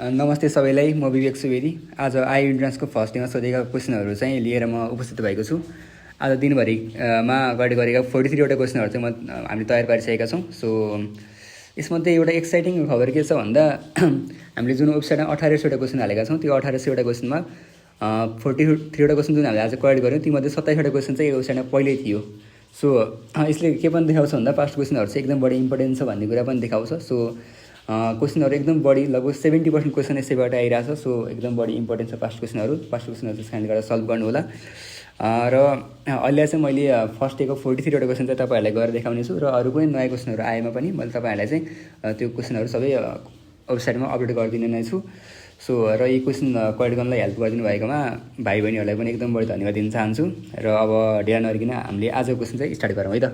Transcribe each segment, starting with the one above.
नमस्ते सबैलाई, म विवेक सुवेदी। आज आई इन्ट्रान्सको फर्स्ट डेमा सोधेका क्वेसनहरू चाहिँ लिएर म उपस्थित भएको छु। आज दिनभरिमा गरेका 43वटा क्वेसनहरू चाहिँ हामीले तयार पारिसकेका छौँ। सो यसमध्ये एउटा एक्साइटिङ खबर के छ भन्दा हामीले जुन वेबसाइटमा 1800वटा क्वेसन हालेका छौँ, त्यो 1800वटा क्वेसनमा 43वटा क्वेसन जुन हामीले आज कलेक्ट गऱ्यौँ, तीमध्ये 27वटा क्वेसन चाहिँ वेबसाइटमा पहिल्यै थियो। सो यसले के पनि देखाउँछ भन्दा पास्ट क्वेसनहरू चाहिँ एकदम बढी इम्पोर्टेन्ट छ भन्ने कुरा पनि देखाउँछ। सो क्वेसनहरू एकदम बढी, लगभग 70% क्वेसन यसैबाट आइरहेछ। सो एकदम बढी इम्पोर्टेन्ट छ पास्ट क्वेसनहरू त्यसकारणले गर्दा सल्भ गर्नु होला। र अहिले चाहिँ मैले फर्स्ट डेको 43वटा क्वेसन चाहिँ तपाईँहरूलाई गरेर देखाउने छु, र अरू कुनै नयाँ क्वेसनहरू आएमा पनि मैले तपाईँहरूलाई चाहिँ त्यो क्वेसनहरू सबै वेबसाइटमा अपलोड गरिदिने नै छु। सो र यी क्वेसन कलेक्ट गर्नलाई हेल्प गरिदिनु भएकोमा भाइ बहिनीहरूलाई पनि एकदम बढी धन्यवाद दिन चाहन्छु। र अब ढिला नगरिकन हामीले आजको क्वेसन चाहिँ स्टार्ट गरौँ है त।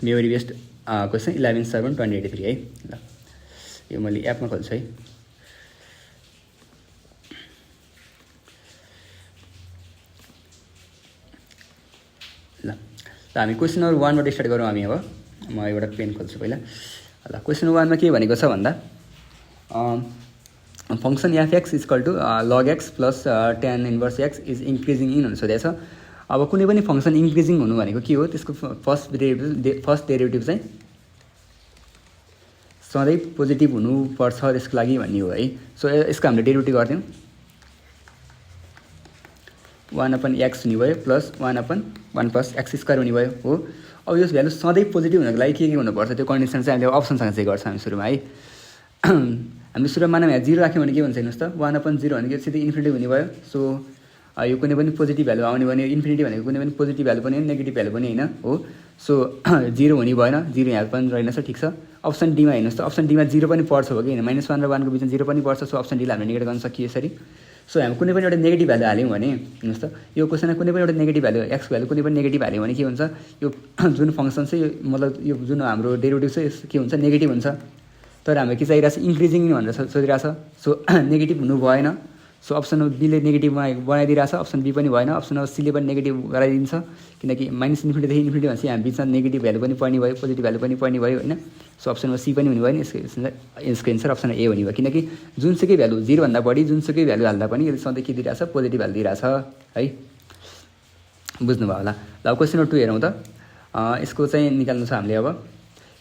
मेमोरी बेस्ड क्वेसन 11/7/2083 है। ल यो मैले एपमा खोल्छु है। ल हामी क्वेसन नम्बर 1बाट स्टार्ट गरौँ हामी। अब म एउटा पेन खोल्छु पहिला। ल क्वेसन नम्बर 1मा के भनेको छ भन्दा function f x equal to log x plus tan inverse x is increasing in भनेर सोधेको छ। अब कुनै पनि फङ्सन इन्क्रिजिङ हुनु भनेको के हो, त्यसको फर्स्ट डेरिभेटिभ चाहिँ सधैँ पोजिटिभ हुनुपर्छ त्यसको लागि भन्ने हो है। सो यसको हामीले डेरिभेटिभ गरिदिउँ। 1/x हुने भयो प्लस 1/1 + x² हुने भयो हो। अब यो भ्यालु सधैँ पोजिटिभ हुनको लागि के हुनुपर्छ, त्यो कन्डिसन चाहिँ हामीले अप्सनसँग चाहिँ गर्छ हामी सुरुमा है। हामीले सुरुमा मानौँ यहाँ 0 राख्यौँ भने के हुन्छ हेर्नुहोस् त, 1/0 भनेको सिधै इन्फिनिटी हुने भयो। सो यो कुनै पनि पोजिटिभ भ्यालु आउने भने इन्फिनिटी भनेको कुनै पनि पोजिटिभ भ्यालु पनि नेगेटिभ भ्यालु पनि होइन हो। सो 0 हुने भएन, 0 यहाँ पनि रहेनछ, ठिक छ। अप्सन डीमा हेर्नुहोस् त, अप्सन डीमा 0 पनि पर्छ हो कि होइन, -1 र 1 को बिचमा 0 पनि पर्छ। सो अप्सन डीलाई हामीले नेगेट गर्न सकियो यसरी। सो हामी कुनै पनि एउटा नेगेटिभ भ्यालु हाल्यौँ भने हेर्नुहोस् त, यो क्वेसनमा कुनै पनि एउटा नेगेटिभ भ्यालु एक्स भ्यालु कुनै पनि नेगेटिभ हाल्यौँ भने के हुन्छ, यो जुन फङ्सन चाहिँ मतलब यो जुन हाम्रो डेरिभेटिभ चाहिँ के हुन्छ, नेगेटिभ हुन्छ। तर हाम्रो के चाहिरहेछ, इन्क्रिजिङ भनेर सोधिरहेछ। सो नेगेटिभ हुनु भएन। सो अप्सन बीले नेगेटिभमा बनाइदिरहेछ, अप्सन बी पनि भएन, अप्सन सीले पनि नेगेटिभ गराइदिन्छ। किनकि -इन्फिनिटीदेखि इन्फिनिटी भनेपछि हामी बिचमा नेगेटिभ भ्यालु पनि पर्ने भयो, पोजिटिभ भ्यालु पनि पर्ने भयो होइन। सो अप्सनमा सी पनि हुने भयो नि, यसको एन्सर अप्सन ए हुने भयो। किनकि जुनसुकै भ्यालु 0भन्दा बढी जुनसुकै भ्यालु हाल्दा पनि यसले सधैँ के दिइरहेछ, पोजिटिभ भ्यालु दिइरहेछ है। बुझ्नुभयो होला। ल क्वेसन नम्बर 2 हेरौँ त। यसको चाहिँ निकाल्नु छ हामीले। अब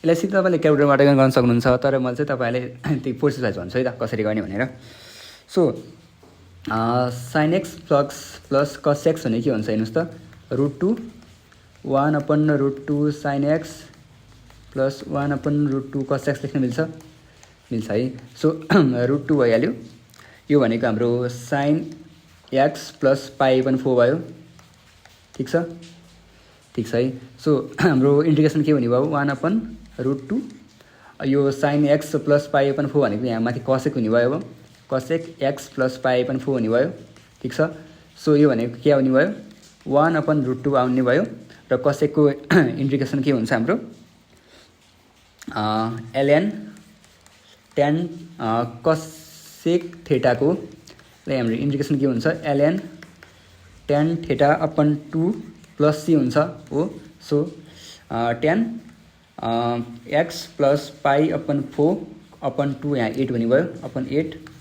यसलाई सिधै तपाईँले क्यालकुलेटरबाट गर्न सक्नुहुन्छ, तर मैले चाहिँ तपाईँहरूले त्यो प्रोसेस वाइज भन्छु है त कसरी गर्ने भनेर। So sin x plus cos x भने के हुन्छ हेर्नुहोस् त, √2 1/√2 sin x plus 1/√2 cos x लेख्न मिल्छ है। सो √2 भइहाल्यो। यो भनेको हाम्रो sin x प्लस π/4 भयो, ठिक छ है। सो हाम्रो इन्टिग्रेसन के हुने भयो, 1/√2 यो sin x प्लस π/4 भनेको यहाँ माथि cos x हुने भयो। अब cos x प्लस π/4 हुने भयो, ठिक छ। सो यो भनेको के आउने भयो, 1/√2 आउने भयो। र cos x को इन्टिग्रेसन के हुन्छ हाम्रो ln tan cos θ को हाम्रो इन्टिग्रेसन के हुन्छ, ln tan θ/2 प्लस c हुन्छ हो। सो tan x प्लस π/4/2 यहाँ 8 हुने भयो, 8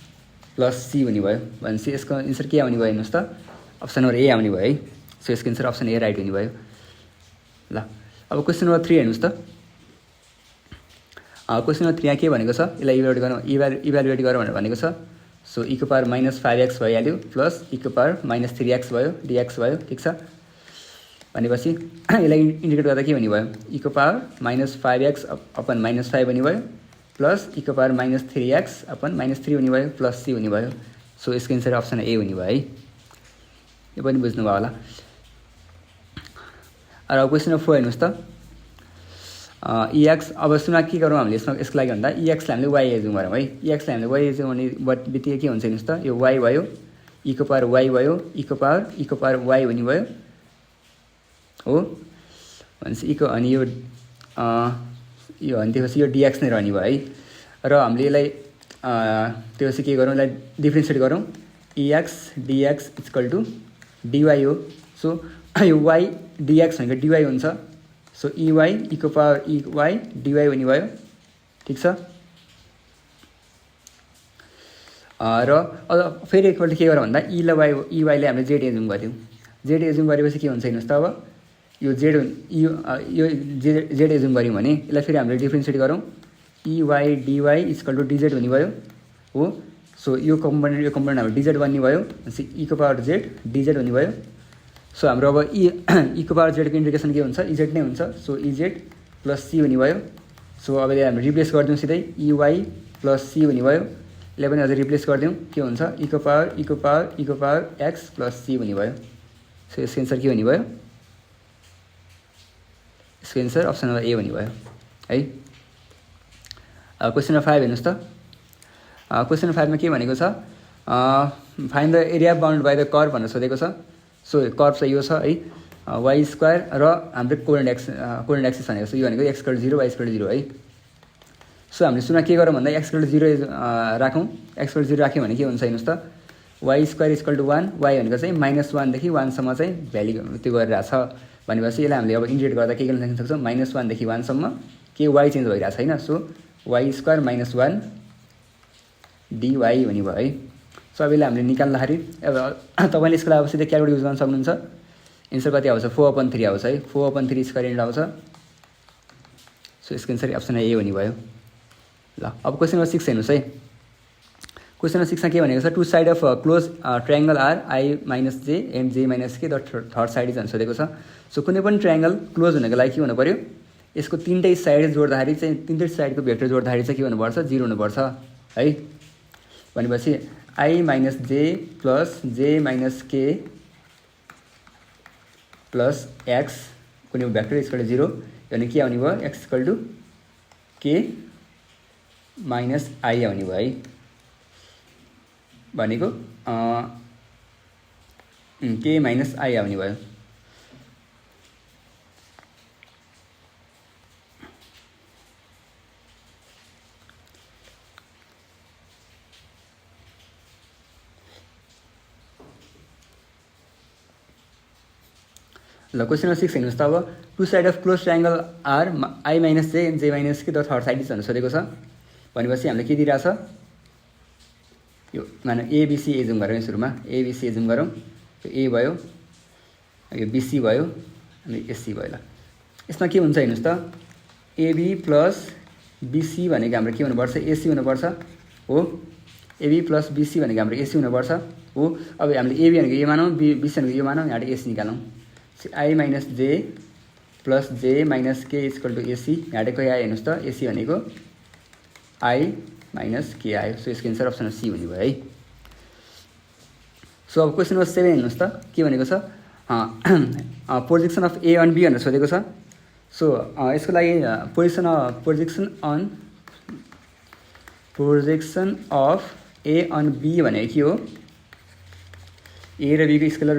प्लस सी हुने भयो भनेपछि यसको एन्सर के आउने भयो हेर्नुहोस् त, अप्सन नम्बर ए आउने भयो है। सो यसको एन्सर अप्सन ए राइट हुने भयो। ल अब क्वेसन नम्बर 3 हेर्नुहोस् त। क्वेसन नम्बर 3 के भनेको छ, यसलाई इभ्यालुएट गरौँ भनेर भनेको छ। सो e⁻ -5x भइहाल्यो प्लस e⁻ -3x भयो, dx भयो, ठिक छ। भनेपछि यसलाई इन्डिकेट गर्दा के हुने भयो, e⁻ -5x/-5 हुने भयो प्लस e⁻ -3x/-3 हुने भयो प्लस c हुने भयो। सो यसको एन्सर अप्सन ए हुने भयो है। यो पनि बुझ्नुभयो होला। र क्वेसन नम्बर 4 हेर्नुहोस् त। ex अब सुरुमा के गरौँ हामीले यसको लागि भन्दा ex लाई हामीले y एजुम गरौँ है। ex लाई हामीले y एजुम भने बित्तिकै के हुन्छ हेर्नुहोस् त, यो y भयो, e⁻y भयो, e⁻y हुने भयो हो। भनेपछि अनि यो अनि त्यसपछि यो dx नै रहने भयो है। र हामीले यसलाई त्यसपछि के गरौँ, यसलाई डिफ्रेन्सिएट गरौँ, ex dx = dy हो। सो यो y dx भनेको dy हुन्छ। सो ey e⁻ey dy हुने भयो, ठिक छ। र अब फेरि एकपल्ट के गरौँ भन्दा ई ल वाइ इवाईले हामीले जेड एजुम गऱ्यौँ। जेड एजुम गरेपछि के हुन्छ हेर्नुहोस् त अब यो जेड यो जेड एजुम गऱ्यौँ भने यसलाई फेरि हामीले डिफ्रेन्सिएट गरौँ इवाई डिवाई इक्वल टु डिजेड हुने भयो हो। सो यो कम्पोनेन्ट हाम्रो डिजेड बन्ने भयो भनेपछि ईको पावर जेड डिजेड हुने भयो। सो हाम्रो अब ईको पावर जेडको इन्डिकेसन के हुन्छ इजेड नै हुन्छ। सो इजेड प्लस सी हुने भयो। सो अब यसलाई हामीले रिप्लेस गरिदिउँ सिधै इवाई प्लस सी हुने भयो। यसलाई पनि अझै रिप्लेस गरिदिउँ के हुन्छ ईको पावर एक्स प्लस सी हुने भयो। सो यसको एन्सर के हुने भयो यसको एन्सर अप्सन नम्बर ए हुने भयो है। क्वेसन नम्बर 5 हेर्नुहोस् त। क्वेसन नम्बर 5 मा के भनेको छ find the area bound by the curve भनेर सोधेको छ। सो कर्भ चाहिँ यो छ है वाई स्क्वायर र हाम्रो कोर्डिनेट एक्सिस भनेको छ यो भनेको x equal to 0 y equal to 0 है। सो हामीले सुरुमा के गरौँ भन्दा एक्स इक्वल टु 0 राखौँ। एक्स इक्वल टु 0 राख्यो भने के हुन्छ हेर्नुहोस् त y square equal to 1 y भनेको चाहिँ -1 देखि 1 सम्म चाहिँ भ्याल्यु त्यो गरिरहेछ भनेपछि यसलाई हामीले अब इन्टिग्रेट गर्दा के गर्न सक्छौँ -1 देखि 1 सम्म के वाई चेन्ज भइरहेको छैन। सो वाई स्क्वायर -1 डिवाई हुने भयो है। सो अब यसलाई हामीले निकाल्दाखेरि अब तपाईँले यसको लागि सिधै क्यालकुलेट युज गर्न सक्नुहुन्छ। एन्सर कति आउँछ 4/3 आउँछ है 4/3 स्क्वायर इन्ट आउँछ। सो यसको एन्सर अप्सन ए हुने भयो। ल अब क्वेसन नम्बर 6 हेर्नुहोस् है। क्वेसन नम्बर 6 मा के भनेको छ two side of close triangle are i minus j and j minus k the third side is भनेर सोधेको छ। सो कुनै पनि ट्रायङ्गल क्लोज हुनको लागि के हुनु पऱ्यो यसको तिनटै साइड जोड्दाखेरि चाहिँ तिनटै साइडको भेक्टर जोड्दाखेरि चाहिँ के हुनुपर्छ 0 हुनुपर्छ है। भनेपछि आई माइनस जे माइनस के प्लस एक्स कुनै भेक्टर इक्वल टु 0 भने के आउने भयो एक्स इक्वल टु के माइनस आई आउने भयो है। भनेको के माइनस आई आउने भयो। ल क्वेसन नम्बर 6 हेर्नुहोस् त। अब two side of close triangle are i minus j and j minus k the third side is भनेर सोधेको छ। भनेपछि हामीले के दिइरहेछ यो माने एबिसी एजुम गरौँ सुरुमा एबिसी एजुम गरौँ ए भयो यो बिसी भयो अनि एससी भयो। ल यसमा के हुन्छ हेर्नुहोस् त एबी प्लस बिसी भनेको हाम्रो के हुनुपर्छ एसी हुनुपर्छ हो। एबी प्लस बिसी भनेको हाम्रो एसी हुनुपर्छ हो। अब हामीले एबी भनेको यो मानौँ बिसी भनेको यो मानौँ यहाँबाट एसी निकालौँ। आई माइनस जे प्लस जे माइनस के इक्वल टु एसी यहाँबाट कति आयो हेर्नुहोस् त एसी भनेको आई माइनस के आयो। सो यसको एन्सर अप्सन सी हुने भयो है। सो अब क्वेसन नम्बर 7 हेर्नुहोस् त के भनेको छ projection of a on b भनेर सोधेको छ। सो यसको लागि projection of a on b भनेको के हो ए र बीको स्केलर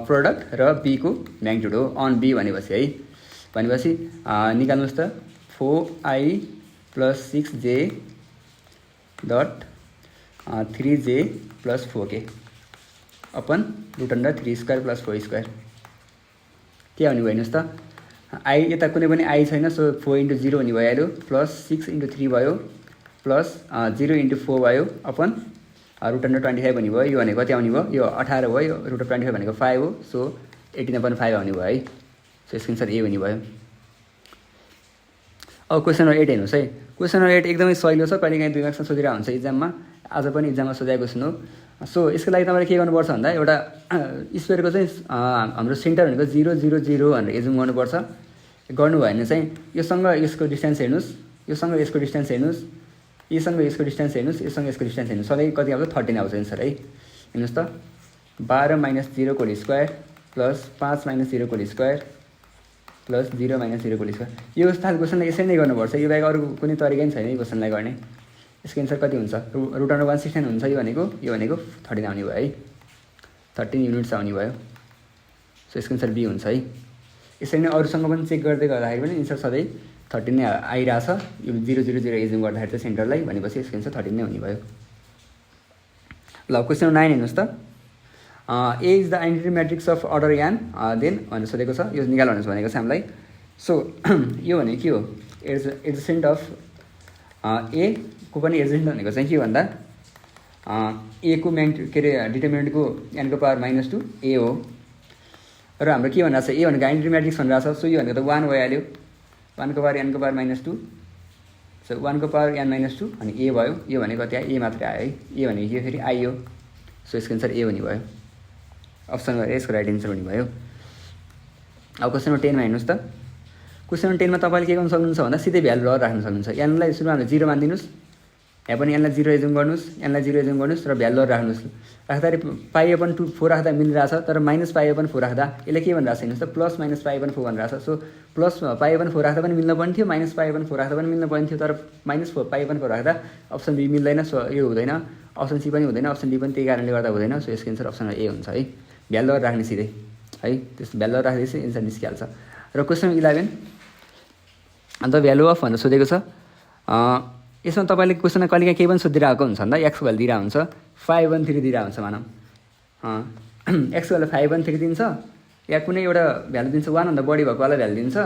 प्रोडक्ट र बीको म्याग्निट्युड हो अन बी भनेपछि है। भनेपछि निकाल्नुहोस् त 4i plus 6j dot 3j plus 4k upon √3 square plus 4 square के आउने भयो हेर्नुहोस् त आई यता कुनै पनि आई छैन। सो 4 × 0 हुने भइहाल्यो प्लस 6 × 3 भयो प्लस 0 × 4 भयो अपन √25 हुने भयो। यो भनेको कति आउने भयो यो 18 भयो यो √25 भनेको 5 हो। सो 18/5 आउने भयो है। सो यसको एन्सर ए हुने भयो। अब क्वेसन नम्बर 8 हेर्नुहोस् है। क्वेसन नम्बर 8 एकदमै सजिलो छ कहिलेकाहीँ 2 मार्क्समा सोधिरहेको हुन्छ इक्जाममा आज पनि इक्जाममा सोधेको क्वेसन हो। सो यसको लागि तपाईँले के गर्नुपर्छ भन्दा एउटा स्क्वेयरको चाहिँ हाम्रो सेन्टर भनेको 0 0 0 भनेर एजुम गर्नुपर्छ। गर्नु भयो भने चाहिँ योसँग यसको डिस्टेन्स हेर्नुहोस् योसँग यसको डिस्टेन्स हेर्नुहोस् योसँग यसको डिस्टेन्स हेर्नुहोस् योसँग यसको डिस्टेन्स हेर्नुहोस् सबै कति आउँछ 13 आउँछ एन्सर है। हेर्नुहोस् त 12 - 0 को स्क्वायर प्लस 5 - 0 को स्क्वायर प्लस 0 - 0 को स्क्वायर। यो खालको क्वेसनलाई यसरी नै गर्नुपर्छ। यो बाहेक अरू कुनै तरिकै छैन यो क्वेसनलाई गर्ने। यसको एन्सर कति हुन्छ √169 हुन्छ यो भनेको 13 आउने भयो है 13 युनिट्स आउने भयो। सो यसको एन्सर बी हुन्छ है। यसरी नै अरूसँग पनि चेक गर्दै गर्दाखेरि पनि एन्सर सधैँ 13 नै आइरहेछ। यो 0 0 0 एजुम गर्दाखेरि चाहिँ सेन्टरलाई भनेपछि यसको एन्सर 13 नै हुने भयो। ल क्वेसन 9 हेर्नुहोस् त A is the identity matrix of order n then भनेर सोधेको छ। यो निकाल भनेको छ हामीलाई। सो यो भनेको के हो एडजेसेन्ट अफ ए को पनि एडजेसेन्ट भनेको चाहिँ के भन्दा ए को के अरे डिटर्मिनेन्टको एनको पावर -2 ए हो र हाम्रो के भनिरहेको छ ए भनेको आइडेन्टिटी म्याट्रिक्स भनिरहेको छ। सो यो भनेको त 1 भइहाल्यो 1 को पावर n को पावर -2 सो 1 को पावर n -2 अनि ए भयो। यो भनेको कति आयो ए मात्रै आयो है। ए भनेको यो फेरि आई हो। सो यसको एन्सर ए हुने भयो। अप्सन नम्बर यसको राइट एन्सर हुने भयो। अब क्वेसन नम्बर 10 मा हेर्नुहोस् त। क्वेसन नम्बर 10 मा तपाईँले के गर्न सक्नुहुन्छ भन्दा सिधै भ्यालु राख्न सक्नुहुन्छ। एनलाई सुरुमा हामीले 0 मानिदिनुहोस्, यहाँ पनि एनलाई 0 एजुम गर्नुहोस्, एनलाई 0 एजुम गर्नुहोस् र भ्यालु राख्नुहोस्। राख्दाखेरि π/4 राख्दा मिलिरहेछ, तर -π/4 राख्दा यसले के भनिरहेछ हेर्नुहोस् त, प्लस -π/4 भनिरहेछ। सो प्लस π/4 राख्दा पनि मिल्न पर्ने थियो, -π/4 राख्दा पनि मिल्न पर्ने थियो, तर -π/4 राख्दा अप्सन बी मिल्दैन। सो यो हुँदैन, अप्सन सी पनि हुँदैन, अप्सन डी पनि त्यही कारणले गर्दा हुँदैन। सो यसको एन्सर अप्सन ए हुन्छ है। भ्यालु राख्ने सिधै है, त्यस्तो भ्यालु राख्दैछ एन्सर निस्किहाल्छ। र क्वेसन 11 अन्त भ्यालु अफ भनेर सोधेको छ। यसमा तपाईँले क्वेसनमा कहिलेकाहीँ केही पनि सोधिरहेको हुन्छ भन्दा एक्सको भ्यालु दिइरहेको हुन्छ, 513 दिइरहेको हुन्छ मानौँ। एक्सको भ्यालु 513 दिन्छ या कुनै एउटा भ्यालु दिन्छ, 1 भन्दा बढी भएको वाला भ्यालु दिन्छ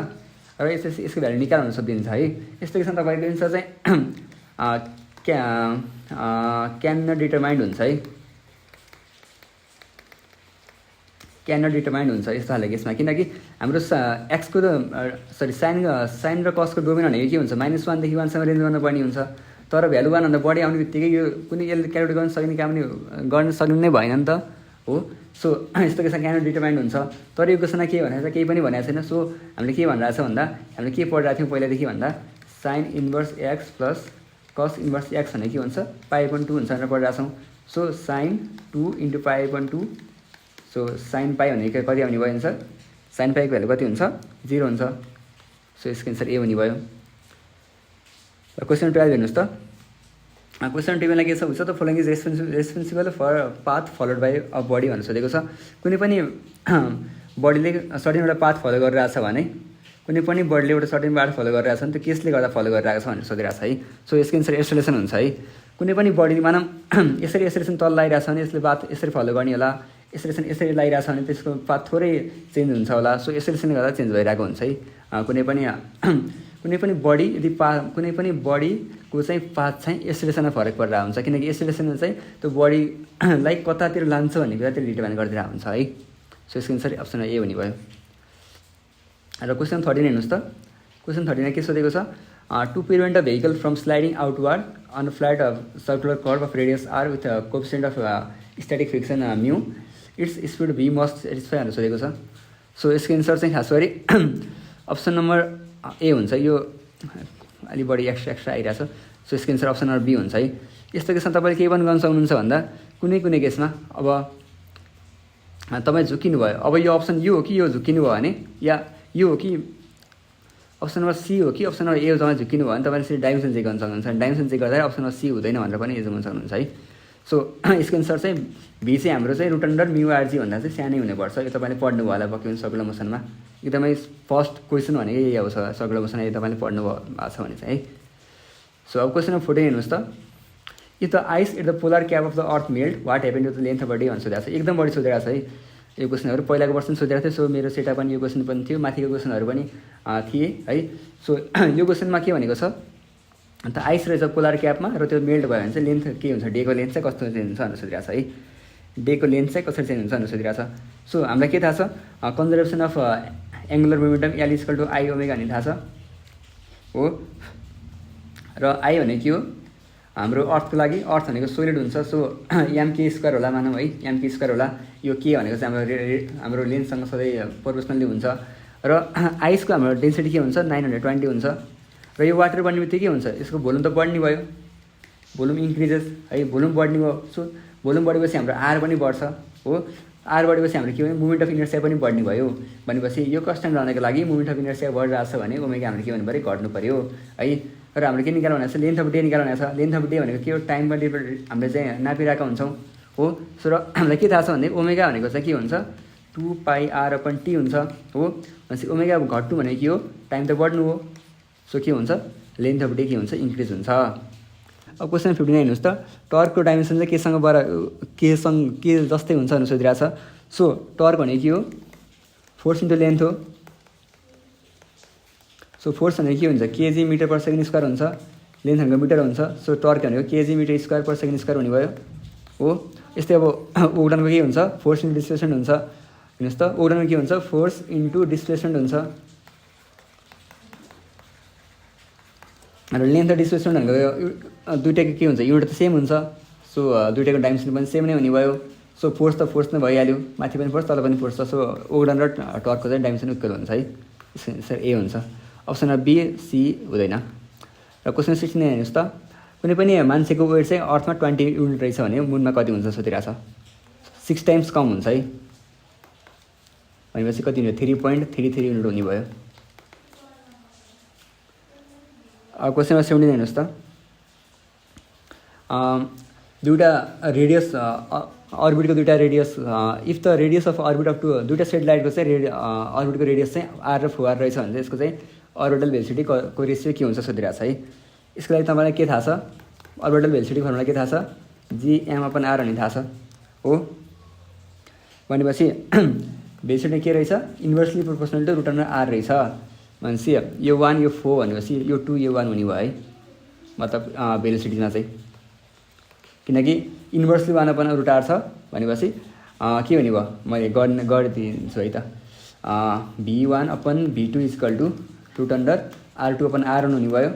र यसको भ्यालु निकाल्नु सोधिदिन्छ है। यस्तो केसमा तपाईँको एन्सर चाहिँ क्यान नट डिटरमाइन्ड हुन्छ है, क्यान नट डिटरमाइन्ड हुन्छ यस्तो खालको केसमा। किनकि हाम्रो एक्सको साइन र कसको डोमेन भनेको के हुन्छ, -1 देखि 1 सम्म रेन्ज गर्नुपर्ने हुन्छ। तर भ्यालु 1 भन्दा बढी आउने बित्तिकै यो कुनै यसले क्यालकुलेट गर्न सक्ने काम नि गर्न सक्ने नै भएन नि त हो। सो यस्तो केसमा क्यान नट डिटरमाइन्ड हुन्छ। तर यो क्वेसनमा के भनेको छ, केही पनि भनेको छैन। सो हामीले के भनिरहेको छ भन्दा, हामीले के पढिरहेको थियौँ पहिलादेखि भन्दा, sine inverse x plus cos inverse x भनेको के हुन्छ, π/2 हुन्छ भनेर पढिरहेको छौँ। So sine 2 × π/2, so sine pi भनेको कति आउने भयो एन्सर, साइन पाईको भ्यालु कति हुन्छ, 0 हुन्छ। सो यसको एन्सर ए हुने भयो। र क्वेसन 12 हेर्नुहोस् त। क्वेसन 12 मा के छ, हुन्छ त following is responsible for path followed by a body भनेर सोधेको छ। कुनै पनि बडीले सर्टेन एउटा पाथ फलो गरिरहेछ भने, कुनै पनि बडीले एउटा सर्टेन पाथ फलो गरिरहेछ भने त्यो केसले गर्दा फलो गरिरहेको छ भनेर सोधिरहेको छ है। सो यसको एन्सर एक्सलेसन हुन्छ है। कुनै पनि बडी मानौँ यसरी एक्सलेसन तल लगाइरहेछ भने यसले पाथ यसरी फलो गर्ने होला, एक्सलेसन यसरी लगाइरहेछ भने त्यसको पाथ थोरै चेन्ज हुन्छ होला। सो एक्सलेसनले गर्दा चेन्ज भइरहेको हुन्छ है। कुनै पनि बडी यदि कुनै पनि बडीको चाहिँ पाथ चाहिँ एक्सलेसनमा फरक परिरहेको हुन्छ, किनकि एक्सलेसनमा चाहिँ त्यो बडीलाई कतातिर लान्छ भन्ने कुरा त्यसले डिटर्माइन गरिदिरहेको हुन्छ है। सो यसको एन्सर अप्सन ए हुने भयो। र क्वेसन 13 हेर्नुहोस् त। क्वेसन 13 मा के सोधेको छ, to prevent a vehicle from sliding outward on a flat circular curve of radius r with coefficient of static friction mu, its speed v must satisfy भनेर सोधेको छ। सो यसको एन्सर चाहिँ खास गरी अप्सन नम्बर ए हुन्छ। यो अलि बढी एक्स्ट्रा आइरहेछ। सो यसको एन्सर अप्सन नम्बर बी हुन्छ है। यस्तो केसमा तपाईँले के पनि गर्न सक्नुहुन्छ भन्दा, कुनै केसमा अब तपाईँ झुकिनु भयो, अब यो अप्सन यो हो कि यो झुकिनु भयो भने, या यो हो कि अप्सन नम्बर सी हो कि अप्सन नम्बर ए तपाईँ झुकिनु भयो भने तपाईँले यसरी डाइमेन्सन चेक गर्न सक्नुहुन्छ। डाइमेन्सन चेक गर्दा अप्सन नम्बर सी हुँदैन भनेर पनि एजुम गर्न सक्नुहुन्छ है। सो यसको एन्सर चाहिँ भी चाहिँ हाम्रो चाहिँ √* μrg भन्दा चाहिँ सानै हुनुपर्छ। यो तपाईँले पढ्नुभयो होला पक्कै पनि सर्कुलर मोसनमा, एकदमै फर्स्ट क्वेसन भनेको यही आउँछ सर्कुलर मोसन, यदि तपाईँले पढ्नु भएको छ भने चाहिँ है। सो अब क्वेसन नम्बर 14 हेर्नुहोस् त। If the ice at the polar cap of the earth melt what happen to the length of a day भनेर सोधेको छ। एकदम बढी सोधेको छ है यो क्वेसनहरू। पहिलाको वर्ष सोधेको थियो। सो मेरो सेटा पनि यो क्वेसन पनि थियो, माथिको क्वेसनहरू पनि थिए है। सो यो क्वेसनमा के भनेको छ, अन्त आइस रहेछ पोलर क्यापमा र त्यो मेल्ट भयो भने चाहिँ लेन्थ के हुन्छ, डेको लेन्थ चाहिँ कस्तो चेन्ज हुन्छ भनेर सोधिरहेको छ है। डेको लेन्थ चाहिँ कसरी चेन्ज हुन्छ भनेर सोधिरहेको छ। सो हामीलाई के थाहा छ, conservation of angular momentum L = I omega भन्ने थाहा छ हो। र आई भनेको के हो, हाम्रो अर्थको लागि, अर्थ भनेको सोलिड हुन्छ। सो mk² होला मानौँ है, mk² होला। यो के भनेको चाहिँ हाम्रो लेन्थसँग सधैँ प्रोपोर्सनली हुन्छ। र आइसको हाम्रो डेन्सिटी के हुन्छ, 920 हुन्छ। र यो वाटर बढ्ने बित्तिकै के हुन्छ, यसको भोल्युम त बढ्ने भयो, भोल्युम इन्क्रिजेस है, भोल्युम बढ्ने भयो। सो भोल्युम बढेपछि हाम्रो आर पनि बढ्छ हो। आर बढेपछि हाम्रो के भयो, मुभमेन्ट अफ इनर्सिया पनि बढ्ने भयो। भनेपछि यो कन्स्ट्यान्ट रहनको लागि मुभमेन्ट अफ इनर्सिया बढिरहेको छ भने ओमेगा हाम्रो के भन्नु पऱ्यो, घट्नु पऱ्यो है। र हाम्रो के निकाल्नु भनेको छ, लेन्थ अफ डे निकाल्नु भनेको छ। लेन्थ अफ डे भनेको के हो, टाइममा हामीले चाहिँ नापिरहेका हुन्छौँ हो। सो र हामीलाई के थाहा छ भने ओमेगा भनेको चाहिँ के हुन्छ, 2πr/t हुन्छ हो। भनेपछि ओमेगा घट्नु भनेको के हो, टाइम त बढ्नु हो। सो के हुन्छ, लेन्थ अफ डे के हुन्छ, इन्क्रिज हुन्छ। अब क्वेसन 15 हेर्नुहोस् त। टर्कको डाइमेन्सन चाहिँ के जस्तै हुन्छ भनेर सोधिरहेको छ। सो टर्क भनेको के हो, फोर्स इन्टु लेन्थ हो। सो फोर्स भनेको के हुन्छ, kg/s² हुन्छ, लेन्थ भनेको मिटर हुन्छ। सो टर्क भनेको kg/s² हुने भयो हो। यस्तै अब ओगडानको के हुन्छ फोर्स इन्टु डिस्प्लेसमेन्ट हुन्छ। हेर्नुहोस् त ओगडानमा के हुन्छ फोर्स इन्टु डिस्प्लेसमेन्ट हुन्छ र लेन्थ र डिस्प्लेसमेन्ट भनेको दुइटाको के हुन्छ युनिट त सेम हुन्छ। सो दुइटाको डाइमेन्सन पनि सेम नै हुने भयो। सो फोर्स त फोर्स नै भइहाल्यो, माथि पनि फोर्स तल पनि फोर्स छ। सो ओगडान र टर्कको चाहिँ डाइमेन्सन इक्वल हुन्छ है। यसको ए हुन्छ। अप्सन बी सी हुँदैन। र क्वेसन 16 हेर्नुहोस् त कुनै पनि मान्छेको वेट चाहिँ अर्थमा 20 युनिट रहेछ भने मुनमा कति हुन्छ सोधिरहेको छ। 6 टाइम्स कम हुन्छ है भनेपछि कति हुने 3.33 युनिट हुने भयो। क्वेसन नम्बर 17 हेर्नुहोस् त दुईवटा रेडियस अर्बिटको दुईवटा radius if the radius of orbit of two दुईवटा सेटेलाइटको चाहिँ अर्बिटको रेडियस चाहिँ आर र 4 रहेछ भने चाहिँ यसको चाहिँ अर्बिटल भेलोसिटीको रेसियो के हुन्छ सोधिरहेको छ है। यसको लागि तपाईँलाई के थाहा छ अर्बिटल भेलोसिटी फर्मुला के थाहा छ gm/r भन्ने थाहा छ हो। भनेपछि भेलोसिटी के रहेछ inversely proportional to root under r रहेछ भनेपछि यो 1 यो 4 भनेपछि यो 2 यो 1 हुने भयो है मतलब भेलोसिटीमा चाहिँ। किनकि इन्भर्सली 1/√r छ भनेपछि के हुने भयो मैले गरिदिन्छु है त v1/v2 = रुट अन्डर r2/r1 हुने भयो।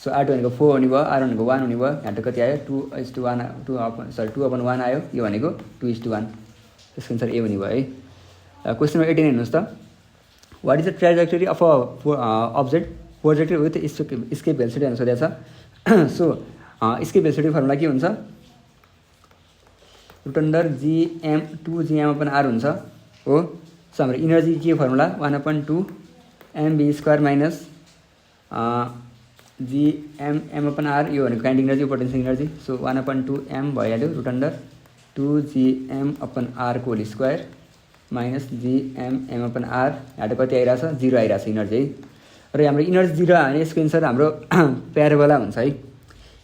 सो r2 भनेको 4 हुने भयो, r1 भनेको 1 हुने भयो। यहाँ कति आयो 2:1 आयो। यो भनेको 2:1। त्यसको एन्सर ए हुने भयो है। क्वेसन नम्बर 18 हेर्नुहोस् त what is the trajectory of a object projected with escape velocity भनेर सोधेको छ। सो स्केप भेलोसिटी फर्मुला के हुन्छ रुट अन्डर gm/r हुन्छ हो। सो हाम्रो इनर्जी के फर्मुला 1/2 mv² माइनस gm/r यो भनेको kinetic energy potential energy. So 1/2 m भइहाल्यो रुट अन्डर 2gm/r को होल स्क्वायर माइनस gm/r यहाँ कति आइरहेछ 0 आइरहेछ इनर्जी है। र हाम्रो इनर्जी 0 भने यसको एन्सर हाम्रो प्याराबोला हुन्छ है।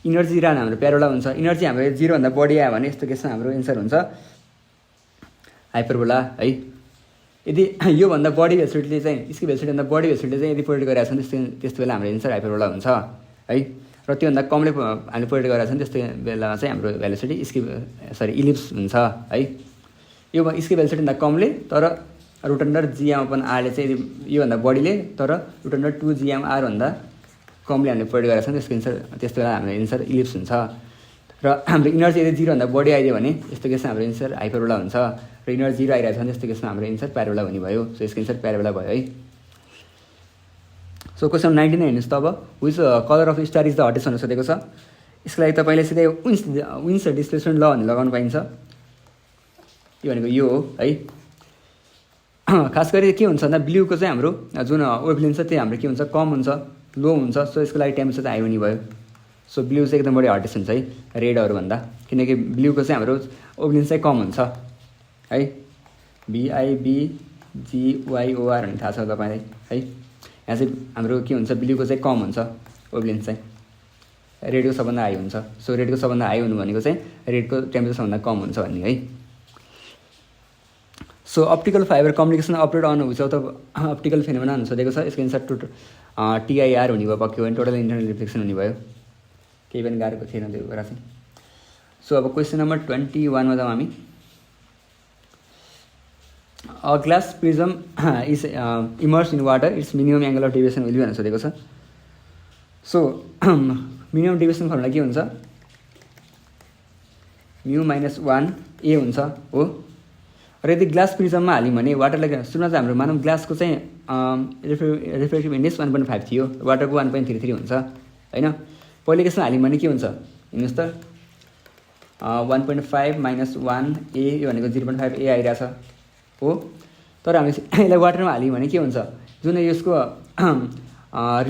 इनर्जी 0 हाम्रो प्याराबोला हुन्छ। इनर्जी हाम्रो 0 भन्दा बढी आयो भने यस्तो केसमा हाम्रो एन्सर हुन्छ हाइपरबोला है। यदि यो भन्दा बढी भेलोसिटीले चाहिँ यसको भेलोसिटी भन्दा बढी भेलोसिटीले चाहिँ यदि प्रोजेक्ट गरिरहेको छ भने त्यस्तो बेला हाम्रो एन्सर हाइपरबोला हुन्छ है। र त्योभन्दा कमले हामीले प्रोजेक्ट गरिरहेको छ भने त्यस्तो बेलामा चाहिँ हाम्रो भेलोसिटी इलिप्स हुन्छ है। यो यसको भेलोसिटी भन्दा कमले तर रुट अन्डर gm/r ले चाहिँ यदि योभन्दा बढीले तर रुट अन्डर 2gm/r भन्दा कमले हामीले प्रोजेक्ट गरेको छ भने त्यसको एन्सर त्यस्तो बेला हाम्रो एन्सर इलिप्स हुन्छ। र हाम्रो इनर्जी यदि 0 भन्दा बढी आइदियो भने यस्तो केसमा हाम्रो एन्सर हाइपरबोला हुन्छ। र इनर्जी 0 आइरहेको छ भने त्यस्तो केसमा हाम्रो एन्सर प्याराबोला हुने भयो। सो यसको एन्सर प्याराबोला भयो है। सो क्वेसन 19 हेर्नुहोस् त अब which colour of star is the hottest भनेर सोधेको छ। यसको लागि तपाईँले सिधै विन्स डिस्प्लेसमेन्ट ल भन्ने लगाउनु पाइन्छ। यो भनेको यो हो है। खास गरी के हुन्छ भन्दा ब्लूको चाहिँ हाम्रो जुन वेभलेन्थ छ त्यो हाम्रो के हुन्छ कम हुन्छ लो हुन्छ। सो यसको लागि टेम्परेचर चाहिँ हाई हुने भयो। सो ब्लू चाहिँ एकदम बढी हटेस्ट हुन्छ है रेडहरूभन्दा किनकि ब्लूको चाहिँ हाम्रो वेभलेन्थ चाहिँ कम हुन्छ है। BIBGYOR भन्ने थाहा छ तपाईँलाई है। यहाँ चाहिँ हाम्रो के हुन्छ ब्लूको चाहिँ कम हुन्छ वेभलेन्थ चाहिँ रेडको सबभन्दा हाई हुन्छ। सो रेडको सबभन्दा हाई हुनु भनेको चाहिँ रेडको टेम्परेचर सबभन्दा कम हुन्छ भन्ने है। So optical fibre communication operate on without optical phenomena भन्ने सोधेको छ। यसको एन्सर TIR हुने भयो पक्कै पनि टोटल इन्टरनल रिफ्लेक्सन हुने भयो। केही पनि गाह्रो थिएन त्यो कुरा चाहिँ। सो अब क्वेसन नम्बर 21 मा जाउँ हामी। A glass prism is immerse in water its minimum angle of deviation will be भनेर सोधेको छ। सो मिनिमम डेभिएसन फर्मुला के हुन्छ μ-1 a हुन्छ हो। र यदि ग्लास प्रिजममा हाल्यौँ भने वाटरलाई सुरुमा चाहिँ हाम्रो मानव ग्लासको चाहिँ रिफ्रेक्टिभ इन्डेक्स 1.5 थियो, वाटरको 1.33 हुन्छ होइन। पहिले केसमा हाल्यौँ भने के हुन्छ हेर्नुहोस् त 1.5 - 1 a यो भनेको 0.5 a आइरहेछ हो। तर हामी यसलाई वाटरमा हाल्यौँ भने के हुन्छ जुन यसको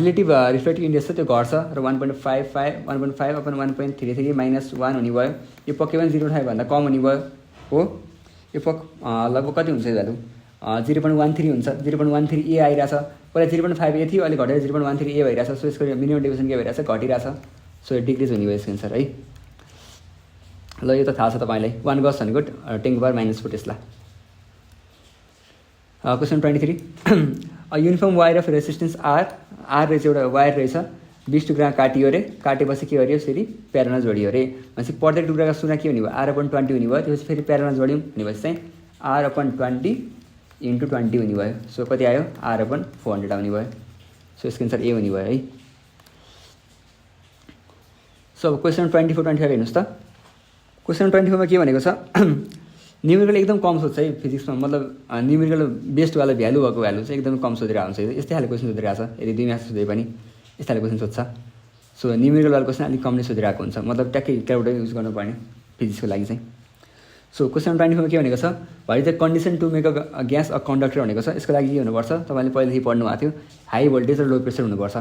रिलेटिभ रिफ्रेक्टिभ इन्डेक्स छ त्यो घट्छ र 1.5/1.33 - 1 हुने भयो। यो पक्कै पनि 0.5 भन्दा कम हुने भयो हो। यो लगभग कति हुन्छ यो भ्यालु 0.13 हुन्छ। 0.13 a आइरहेछ। पहिला 0.5 a थियो अहिले घटेर 0.13 a भइरहेछ। सो यसको मिनिमम डेभिएसन के भइरहेछ घटिरहेछ। सो यो डिक्रिज हुने भयो यसको एन्सर है। ल यो त थाहा छ तपाईँलाई 1 गज भनेको 10⁻⁻4 tesla. Question 23 uniform wire of resistance r रहेछ एउटा वायर रहेछ 20 टुक्रा काटियो अरे, काटेपछि के गरियो फेरि प्यारामा जोडियो अरे। भनेपछि प्रत्येक टुक्राको सुना के हुने भयो R/20 हुने भयो। त्यसपछि फेरि प्यारामा जोड्यौँ भनेपछि चाहिँ R/20 × 20 हुने भयो। सो कति आयो R/400 आउने भयो। सो यसको एन्सर ए हुने भयो है। सो अब क्वेसन 24-25 हेर्नुहोस् त। क्वेसन 24 मा के भनेको छ न्युमेरिकल एकदम कम सोध्छ है फिजिक्समा, मतलब न्युमेरिकल बेस्डवाला भ्यालु भएको भ्यालु चाहिँ एकदमै कम सोधिरहेको हुन्छ। यस्तै खाले क्वेसन सोधिरहेको छ, यदि 2 मार्क्स सोधे पनि यस्तै खाले क्वेसन सोध्छ। सो न्युमेरिकलवाला क्वेसन अलिक कमले सोधिरहेको हुन्छ, मतलब ट्याक्कै क्यालकुलेटर युज गर्नुपर्ने फिजिक्सको लागि चाहिँ। सो क्वेसन 24 मा के भनेको छ, what is the condition to make a gas a conductor भनेको छ। यसको लागि के हुनुपर्छ, तपाईँले पहिलेदेखि पढ्नु भएको थियो, हाई भोल्टेज र लो प्रेसर हुनुपर्छ।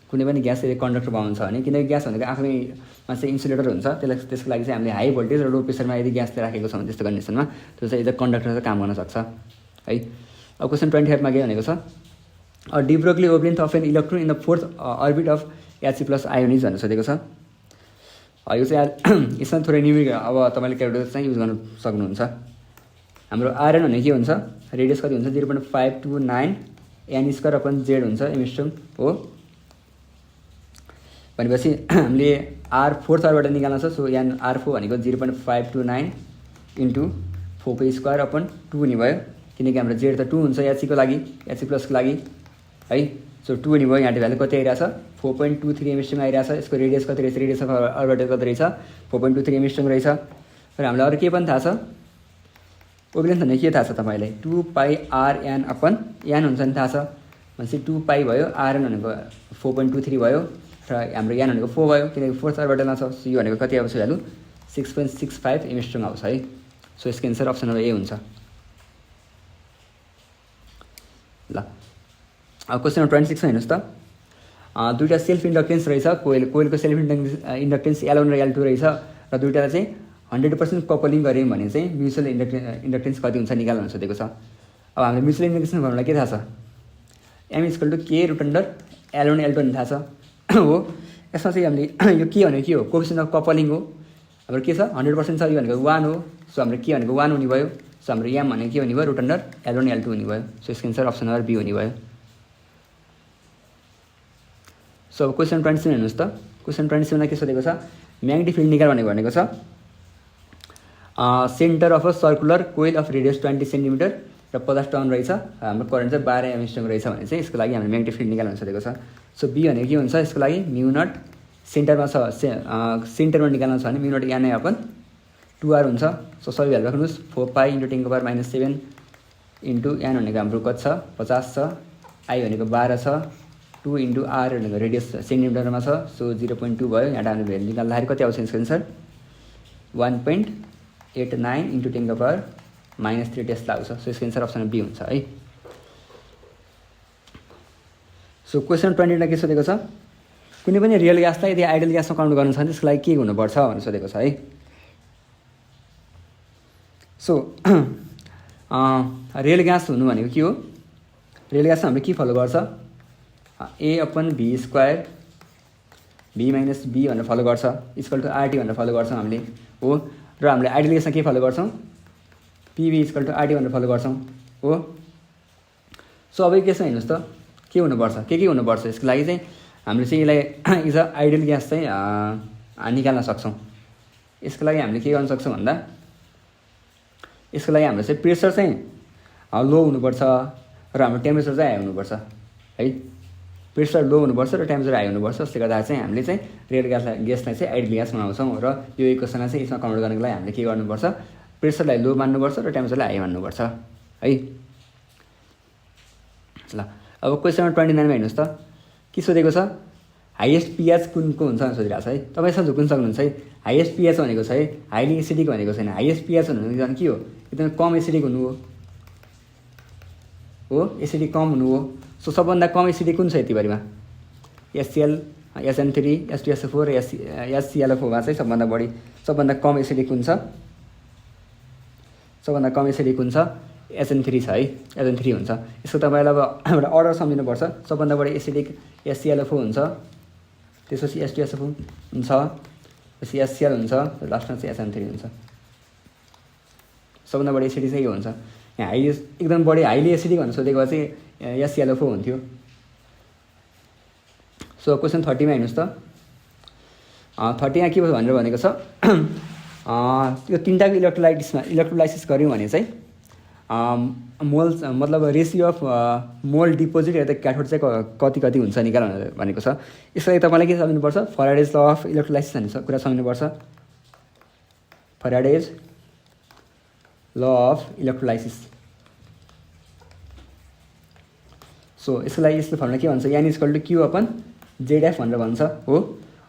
कुनै पनि ग्यास यदि कन्डक्टर बनाउनु छ भने, किनकि ग्यास भनेको आफैमा चाहिँ इन्सुलेटर हुन्छ, त्यसको लागि चाहिँ हामीले हाई भोल्टेज र लो प्रेसरमा यदि ग्यासले राखेको छ भने त्यस्तो कन्डिसनमा त्यो चाहिँ एज अ कन्डक्टर चाहिँ काम गर्न सक्छ है। अब क्वेसन 25 मा के भनेको छ, a de Broglie wavelength of an electron in the fourth orbit of He+ ionise भनेर सोधेको छ। यो चाहिँ यसमा थोरै न्युमेरिकल अब तपाईँले क्यालकुलेटर चाहिँ युज गर्न सक्नुहुन्छ। हाम्रो Rn भने के हुन्छ, रेडियस कति हुन्छ 0.529 n² z हुन्छ एमस्ट्रम हो। भनेपछि हामीले R4 अर्बिट निकाल्न छ। सो यहाँ R4 भनेको 0.529 × 4π² हुने भयो, किनकि हाम्रो z त 2 हुन्छ He को लागि, He+ को लागि है। सो 2 हुने भयो। यहाँ भ्यालु कति आइरहेछ 4.23 एमस्ट्रम आइरहेछ। यसको रेडियस कति रहेछ, रेडियस अफ अर्बिट कति रहेछ 4.23 एमस्ट्रम रहेछ। र हामीलाई अरू के पनि थाहा छ, वेवलेन्थ भने के थाहा छ तपाईँलाई 2πRn/n हुन्छ नि थाहा छ। भनेपछि 2π भयो, Rn भनेको 4.23 भयो र हाम्रो n भनेको 4 भयो, किनकि फोर्थ अर्बिटलमा छ। सो यो भनेको कति आउँछ भ्यालु 6.65 एमस्ट्रम आउँछ है। सो यसको एन्सर अप्सन नम्बर ए हुन्छ। ल अब क्वेसन नम्बर 26 मा हेर्नुहोस् त। दुईवटा सेल्फ इन्डक्टेन्स रहेछ, कोइलको सेल्फ इन्डक्टेन्स L1 र L2 रहेछ र दुईवटालाई चाहिँ 100% कपलिङ गऱ्यौँ भने चाहिँ म्युचुअल इन्डक्टेन्स कति हुन्छ निकाल्न सोधेको छ। अब हामीले म्युचुअल इन्डक्टेन्स फर्मुला के थाहा छ, M = K √L1 L2 भन्ने थाहा छ हो। यसमा चाहिँ हामीले यो के भनेको के हो, कोएफिसिएन्ट अफ कपलिङ हो। हाम्रो के छ 100% छ, यो भनेको 1 हो। सो हाम्रो के भनेको 1 हुने भयो। सो हाम्रो M भनेको के हुने भयो √L1 L2 हुने भयो। सो यसको एन्सर अप्सन नम्बर बी हुने भयो। सो अब क्वेसन 27 हेर्नुहोस् त। क्वेसन 27 मा के सोधेको छ, म्याग्नेटिक फिल्ड निकाल भनेको छ। Centre of a circular coil of radius 20 centimetre र 50 टर्न रहेछ, हाम्रो करेन्ट चाहिँ 12 एमस्ट्रम रहेछ भने चाहिँ यसको लागि हामीले म्याग्नेटिक फिल्ड निकाल्न सोधेको छ। सो बी भनेको के हुन्छ, यसको लागि μ0 सेन्टरमा छ, सेन्टरमा निकाल्न छ भने μ0 Ni/2r हुन्छ। सो सबै भ्यालु राख्नुहोस्, 4π × 10⁻⁷ इन्टु n भनेको हाम्रो कति छ 50 छ, I भनेको 12 छ, 2 × r भनेको रेडियस सेन्टिमिटरमा छ। सो 0.2 भयो। यहाँ हामीले भ्यालु निकाल्दाखेरि कति आउँछ यसको एन्सर 1.89 × 10⁻³ टेस्ला आउँछ। सो यसको एन्सर अप्सन बी हुन्छ है। सो क्वेसन 28 मा के सोधेको छ, कुनै पनि रियल ग्यासलाई यदि आइडल ग्यासमा काउन्ट गर्नु छ भने त्यसको लागि के हुनुपर्छ भनेर सोधेको छ है। सो रियल ग्यास हुनु भनेको के हो, रियल ग्यासमा हामीले के फलो गर्छ A/v² v - b भनेर फलो गर्छ, = RT भनेर फलो गर्छौँ हामीले हो। र हामीले आइडल ग्यासमा के फलो गर्छौँ PV = RT भनेर फलो गर्छौँ हो। सो अब यो केसमा हेर्नुहोस् त के हुनुपर्छ, के हुनुपर्छ यसको लागि चाहिँ हामीले चाहिँ यसलाई इज अ आइडल ग्यास चाहिँ निकाल्न सक्छौँ। यसको लागि हामीले के गर्न सक्छौँ भन्दा यसको लागि हाम्रो चाहिँ प्रेसर चाहिँ लो हुनुपर्छ र हाम्रो टेम्परेचर चाहिँ हाई हुनुपर्छ है। प्रेसर लो हुनुपर्छ र टेम्परेचर हाई हुनुपर्छ। त्यसले गर्दा चाहिँ हामीले चाहिँ रियल ग्यासलाई चाहिँ आइडल ग्यास बनाउँछौँ र यो इक्वेसनलाई चाहिँ यसमा कन्भर्ट गर्नको लागि हामीले के गर्नुपर्छ, प्रेसरलाई लो मान्नुपर्छ र टेम्परेचरलाई हाई मान्नुपर्छ है। ल अब क्वेसन नम्बर 29 मा हेर्नुहोस् त के सोधेको छ, हाइएस्ट पिएच कुनको हुन्छ भनेर सोधिरहेको छ है। तपाईँ यसमा झुक्न सक्नुहुन्छ है। हाइएस्ट पिएच भनेको छ है, हाइली एसिडिक भनेको छैन। हाइएस्ट पिएच भनेको के हो, एकदमै कम एसिडिक हुनु हो, एसिडिक कम हुनु हो। सो सबभन्दा कम एसिडिक कुन छ यतिभरिमा HCl, SN3, H2SO4 र HClO4 मा चाहिँ सबभन्दा कम एसिडिक कुन छ, सबभन्दा कम एसिडिक कुन छ SN3 छ है, SN3 हुन्छ। यसको तपाईँलाई अब एउटा अर्डर सम्झिनुपर्छ। सबभन्दा बढी एसिडिक HClO4 हुन्छ, त्यसपछि H2SO4 हुन्छ, त्यसपछि HCl हुन्छ, लास्टमा चाहिँ SN3 हुन्छ। सबभन्दा बढी एसिडिक चाहिँ यो हुन्छ। यहाँ हाइली एकदम बढी हाइली एसिडिक भनेर सोधेको चाहिँ HClO4 हुन्थ्यो। सो क्वेसन 30मा हेर्नुहोस् त 30मा के भनेर भनेको छ त्यो तिनवटाको इलेक्ट्रोलाइसिस गऱ्यौँ भने चाहिँ मोल मतलब रेसियो अफ मोल डिपोजिट या त क्याथोड चाहिँ कति हुन्छ निकाल भनेको छ। यसलाई तपाईँलाई के सम्झिनुपर्छ फराडेज ल अफ इलेक्ट्रोलाइसिस भन्ने कुरा सम्झिनुपर्छ। फराडेज ल अफ इलेक्ट्रोलाइसिस। सो यसको लागि यस्तो फर्मुला के भन्छ यान equal to q upon z f भनेर भन्छ हो।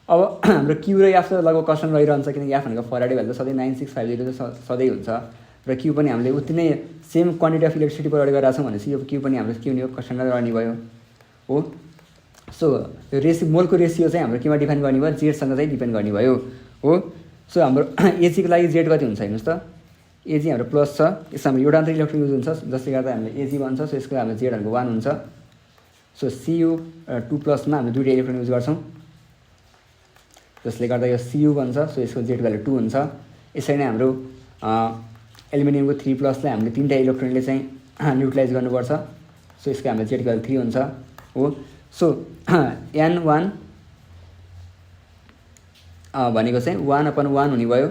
अब हाम्रो क्यू र एफ लगभग कन्स्टेन्ट रहिरहन्छ किनकि एफ भनेको फराडे भ्यालु सधैँ 9650 चाहिँ सधैँ हुन्छ र क्यू पनि हामीले उति नै सेम क्वान्टिटी अफ इलेक्ट्रिसिटी प्रयोग गरिरहेको छौँ भनेपछि यो क्यू पनि हाम्रो के हुने हो कन्स्टेन्टमा रहने भयो हो। सो यो मोलको रेसियो चाहिँ हाम्रो केमा डिफाइन गर्ने भयो जेडसँग चाहिँ डिपेन्ड गर्ने भयो हो। सो हाम्रो एजीको लागि जेड कति हुन्छ हेर्नुहोस् त एजी हाम्रो प्लस छ यसमा हाम्रो एउटा मात्रै इलेक्ट्रोन युज हुन्छ जसले गर्दा हामीले एजी भन्छ। सो यसको हाम्रो जेड भनेको 1 हुन्छ। सो सियु 2 प्लसमा हामीले दुईवटा इलेक्ट्रोन युज गर्छौँ जसले गर्दा यो सियु भन्छ। सो यसको जेड भ्यालु 2 हुन्छ। यसरी नै हाम्रो एल्युमिनियमको 3 प्लसलाई हामीले तिनवटा इलेक्ट्रोनले चाहिँ न्युट्रलाइज गर्नुपर्छ। सो यसको हाम्रो जेड भ्यालु 3 हुन्छ हो। सो n1 भनेको चाहिँ 1/1 हुने भयो।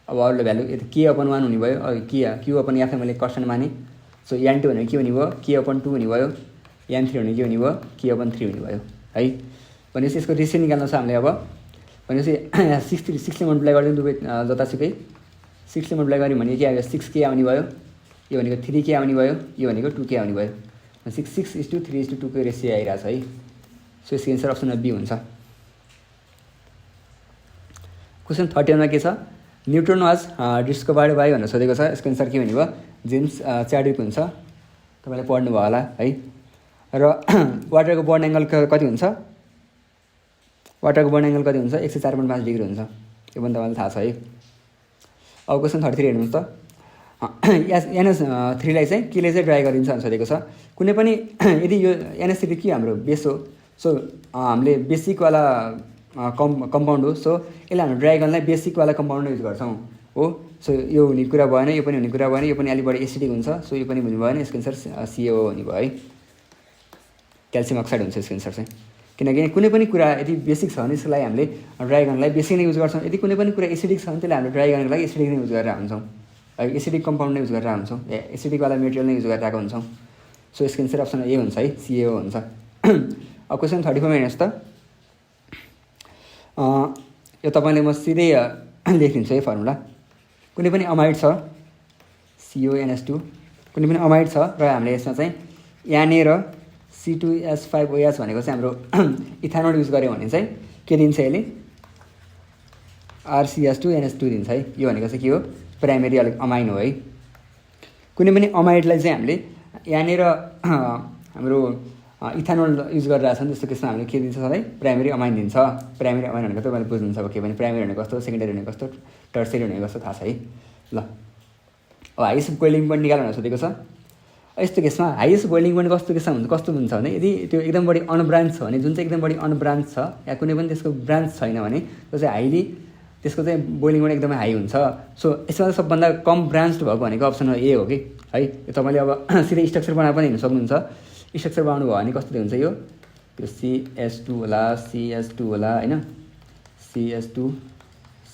अब अरूले भ्यालु k/1 हुने भयो। q/f मैले कन्स्टेन्ट माने। सो n2 भनेको के हुने भयो k/2 हुने भयो। n3 भनेको के हुने भयो k/3 हुने भयो है। भनेपछि यसको रेसियो निकाल्नु छ हामीले। अब भनेपछि 6ले मल्टिप्लाई गरिदिउँ दुवै जतासुकै 6ले मल्टिप्लाई गऱ्यौँ भने के आयो 6k आउने भयो। यो भनेको 3k आउने भयो। यो भनेको 2k आउने भयो। 6:3:2 को रेसियो आइरहेछ है। सो यसको एन्सर अप्सन बी हुन्छ। क्वेसन 31मा के छ न्युट्रोन वाज डिस्कभर्ड बाई भनेर सोधेको छ। यसको एन्सर के हुने भयो जेम्स च्याडविक हुन्छ। तपाईँले पढ्नु भयो होला है। र वाटरको बर्न एङ्गल कति हुन्छ वाटरको बर्न एङ्गल कति हुन्छ 104.5 डिग्री हुन्छ। यो पनि तपाईँलाई थाहा छ है। अब क्वेसन 33 हेर्नुहोस् त NS3लाई चाहिँ केले चाहिँ ड्राई गरिन्छ भनेर सोधेको छ। कुनै पनि यदि यो NS3 के हाम्रो बेस हो। सो हामीले बेसिकवाला कम्पाउन्ड हो। सो यसलाई हाम्रो ड्राई गर्नलाई बेसिकवाला कम्पाउन्ड युज गर्छौँ हो। सो यो हुने कुरा भएन यो पनि हुने कुरा भएन यो पनि अलिक बढी एसिडिक हुन्छ। सो यो पनि हुने भएन यसको एन्सर CaO हुने भयो है। क्याल्सियम अक्साइड हुन्छ यसको एन्सर चाहिँ। किनकि कुनै पनि कुरा यदि बेसिक छ भने यसलाई हामीले ड्राई गर्नलाई बेसिक नै युज गर्छौँ। यदि कुनै पनि कुरा एसिडिक छ भने त्यसलाई हामीले ड्राई गर्नको लागि एसिडिक नै युज गरेर हुन्छौँ। एसिडिक कम्पाउन्ड नै युज गरेर हुन्छौँ एसिडिकवाला मेटेरियल नै युज गरिरहेको हुन्छौँ। सो यसको एन्सर अप्सन ए हुन्छ है CaO हुन्छ। अब क्वेसन 34मा हेर्नुहोस् त यो तपाईँले म सिधै लेखिदिन्छु है फर्मुला। कुनै पनि अमाइड छ CONS2 कुनै पनि अमाइड छ र हामीले यसमा चाहिँ Na र C2S5OH भनेको चाहिँ हाम्रो इथानोल युज गऱ्यौँ भने चाहिँ के दिन्छ यसले RCS2NS2 दिन्छ है। यो भनेको चाहिँ के हो प्राइमेरी अमाइन हो है। कुनै पनि अमाइडलाई चाहिँ हामीले Na र हाम्रो इथानोल युज गरिरहेको छ जस्तो केसमा हामीले के दिन्छ सधैँ प्राइमेरी अमाइन दिन्छ। प्राइमेरी अमाइन भनेको तपाईँले बुझ्नुहुन्छ अब के भने प्राइमेरी भनेको कस्तो सेकेन्डरी भनेको कस्तो टर्सरी भनेको कस्तो थाहा छ है ल। अब हाइएस्ट बोइलिङ पोइन्ट निकाल्नु भनेर सोधेको छ। यस्तो केसमा हाइएस्ट बोइलिङ पोइन्ट कस्तो हुन्छ भने यदि त्यो एकदम बढी अनब्रान्च छ भने जुन चाहिँ एकदम बढी अनब्रान्च छ या कुनै पनि त्यसको ब्रान्च छैन भने त्यो चाहिँ हाइली त्यसको चाहिँ बोइलिङ पोइन्ट एकदमै हाई हुन्छ। सो यसमा सबभन्दा कम ब्रान्च भएको भनेको अप्सन ए हो कि है। यो तपाईँले अब सिधै स्ट्रक्चर बनाएर पनि हेर्न सक्नुहुन्छ। स्ट्रक्चर बनाउनु भयो भने कस्तो हुन्छ यो CS2 होला CS2 होला होइन CS2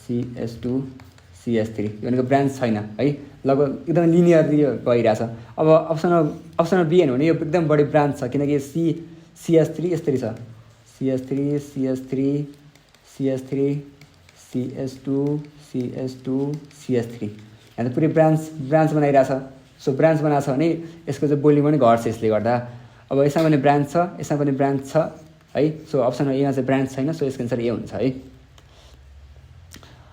CS3 यो भनेको ब्रान्च छैन है लगभग एकदम लिनियरली गइरहेछ। अब अप्सन बी हेर्नु भने यो एकदम बढी ब्रान्च छ किनकि CS3 यस्तरी छ CS3 CS3 यहाँ त पुरै ब्रान्च बनाइरहेछ। सो ब्रान्च बनाएको छ भने यसको चाहिँ बोइलिङ पनि घट्छ यसले गर्दा। अब यसमा पनि ब्रान्च छ यसमा पनि ब्रान्च छ है। सो अप्सन एमा चाहिँ ब्रान्च छैन। सो यसको एन्सर ए हुन्छ है।